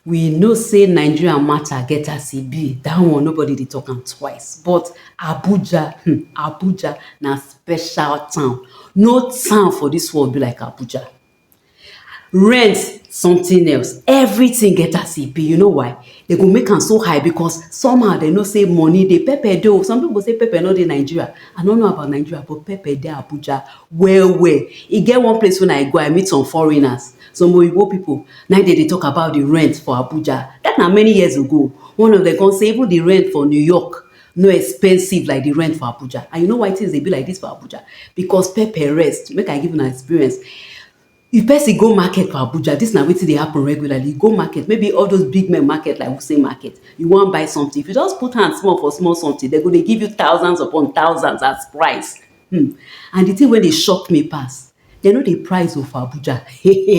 We know say Nigeria matter get as e be, dat one nobody dey talk am twice. But Abuja, Abuja na special town. No town for dis world be like Abuja. Rent something else, everything get as e be. You know why? They go make am so high because somehow they know say money dey. Pepper dey o. Some people say pepper no dey Nigeria. I no know about Nigeria, but pepper dey Abuja well well. E get one place when I go, I meet some foreigners, some oyibo people. Na im dey talk about the rent for Abuja. That na many years ago. One of them come say even the rent for New York no expensive like the rent for Abuja. And you know why things dey be like this for Abuja? Because pepper rest. Make I give una experience. If person go market for Abuja, this na wetin dey happen regularly. You go market, maybe all those big men market like Wuse market, you wan buy something. If you just put hand small for small something, they go dey give you thousands upon thousands as price. And the thing wey dey shock me pass, they no dey price o for Abuja.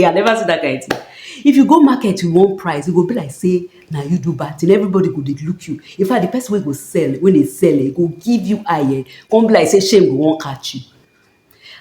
I never see that kind thing. If you go market, you wan price, e go be like say na you do bad thing. Everybody go dey look you. In fact, the person wey go sell, when dey sell, go give you eye, come be like say shame go wan catch you.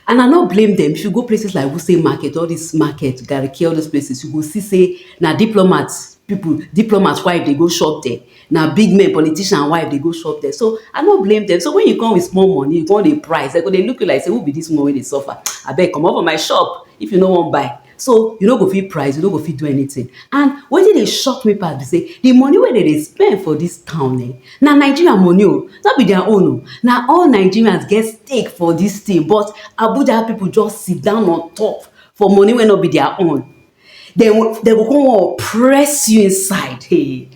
And I no blame them. If you go places like Wuse market, all this market, Gariki, all those places, you go see say na diplomats people, diplomats wife dey go shop there. Na big men, politician wife dey go shop there. So I no blame them. So when you come with small money, you come dey price, they go dey look you like say who be this one wey dey suffer? Abeg comot for my shop if you no wan buy. So you no go fit price, you no go fit do anything. And wetin dey shock me pass be say the money wey dem dey spend for dis town na Nigeria money o, no be their own o. Na all Nigerians get stake for dis thing, but Abuja people just sit down on top for money wey no be their own. Dem go come wan oppress you inside. Hey,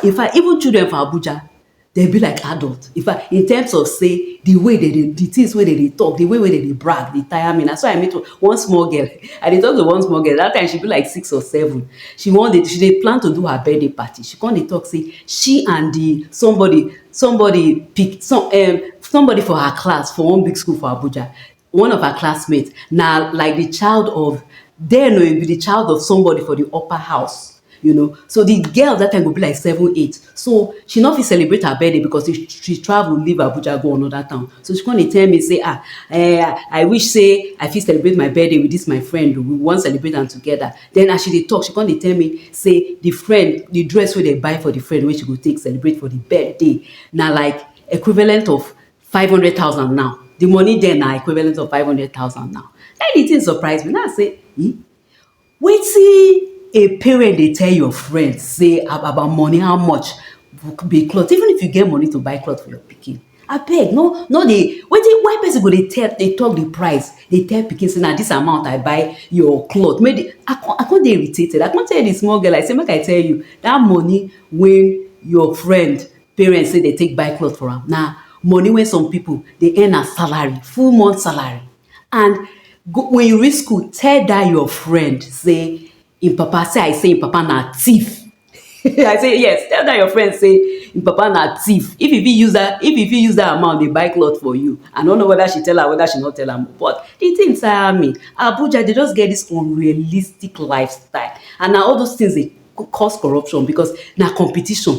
in fact, even children for Abuja, dem be like adult. In fact, in terms of say the way the things wey dem dey talk, the way wey dem dey brag dey tire me. Na so I meet one small girl. I dey talk to one small girl. That time she be like 6 or 7. She dey plan to do her birthday party. She come dey talk say she and somebody pick somebody for her class for one big school for Abuja. One of her classmates na like the child of be the child of somebody for the upper house. So the girl that time go be like 7, 8. So she no fit celebrate her birthday because she travel leave Abuja go another town. So she come dey tell me say I wish say I fit celebrate my birthday with this my friend. We wan celebrate am together. Then as she dey talk, she come dey tell me say the dress wey dem buy for the friend wey she go take celebrate for the birthday na like equivalent of 500,000 now. The money there na equivalent of 500,000 now. That the thing surprise me. Now I say, wetin a parent dey tell your friend say about money, how much be cloth, even if you get money to buy cloth for your pikin. Abeg, no dey wetin, why person go dey talk the price, dey tell pikin say na this amount I buy your cloth. I come dey irritated. I come tell the small girl, I say make I tell you, that money wey your friend parents say dey take buy cloth for am na money wey some people dey earn as salary, full month salary. And when you reach school, tell that your friend say im papa na thief. I say yes, tell that your friend say im papa na thief. If you fit use that amount dey buy cloth for you. I no know whether she tell her, whether she no tell am, but the thing tire me. Abuja, they just get this unrealistic lifestyle, and na all those things dey cause corruption because na competition.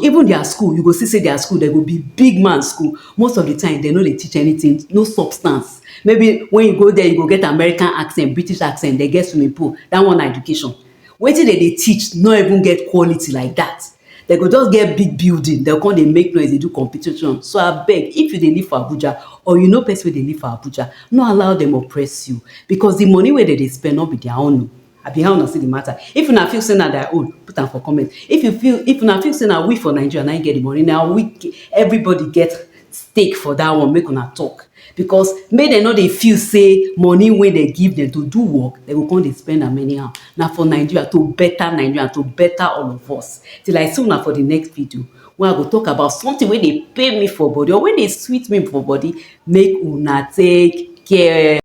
Even their school, you go see say their school, they go be big man school. Most of the time they no dey teach anything, no substance. Maybe when you go there, you go get American accent, British accent, they get swimming pool. That one na education. Wetin dem dey teach no even get quality like that. They go just get big building, they come dey make noise, dey do competition. So abeg, if you dey live for Abuja or you know person wey dey live for Abuja, no allow them oppress you, because the money wey dem dey spend no be their own. Abi how una see the matter? If una feel say na their own, put am for comment. If una feel say na we for Nigeria na im get the money, na everybody get stake for that one, make una talk. Because make dem no dey feel say money wey dem give them to do work, dem go come dey spend am anyhow. Na for Nigeria, to better Nigeria, to better all of us. Till I see una for the next video, wey I go talk about something wey dey pain me for body or wey dey sweet me for body. Make una take care.